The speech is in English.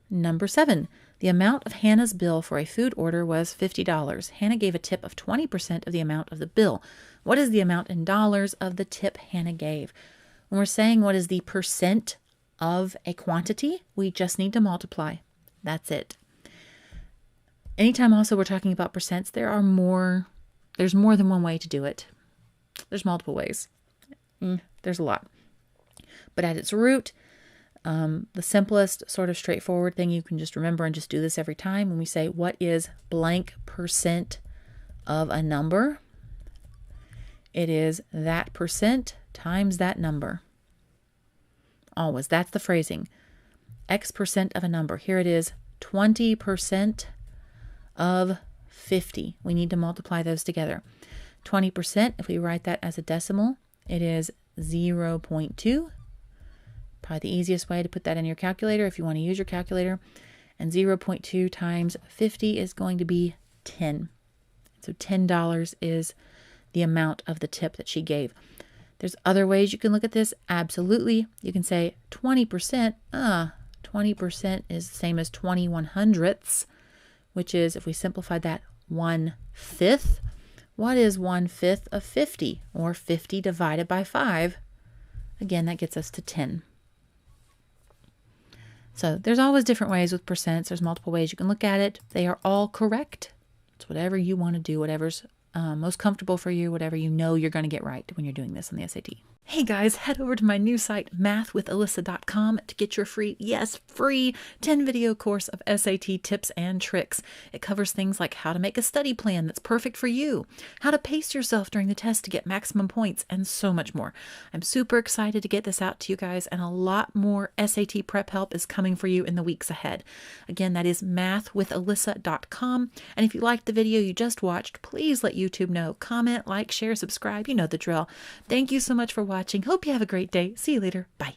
Number 7, the amount of Hannah's bill for a food order was $50. Hannah gave a tip of 20% of the amount of the bill. What is the amount in dollars of the tip Hannah gave? When we're saying what is the percent of a quantity, we just need to multiply. That's it. Anytime also we're talking about percents, there's more than one way to do it. There's multiple ways. There's a lot. But at its root, the simplest sort of straightforward thing you can just remember and just do this every time when we say what is blank percent of a number, it is that percent times that number. Always. That's the phrasing. X percent of a number. Here it is 20% of 50. We need to multiply those together. 20%, if we write that as a decimal, it is 0.2. Probably the easiest way to put that in your calculator if you want to use your calculator. And 0.2 times 50 is going to be 10. So $10 is the amount of the tip that she gave. There's other ways you can look at this. Absolutely. You can say 20%. 20% is the same as 20/100ths, which is, if we simplify that, 1/5. What is 1/5 of 50? Or 50 divided by 5? Again, that gets us to 10. So there's always different ways with percents. There's multiple ways you can look at it. They are all correct. It's whatever you want to do, whatever's most comfortable for you, whatever you know you're going to get right when you're doing this on the SAT. Hey guys, head over to my new site, mathwithalyssa.com, to get your free 10 video course of SAT tips and tricks. It covers things like how to make a study plan that's perfect for you, how to pace yourself during the test to get maximum points, and so much more. I'm super excited to get this out to you guys, and a lot more SAT prep help is coming for you in the weeks ahead. Again, that is mathwithalyssa.com. And if you liked the video you just watched, please let YouTube know. Comment, like, share, subscribe. You know the drill. Thank you so much for watching. Hope you have a great day. See you later. Bye.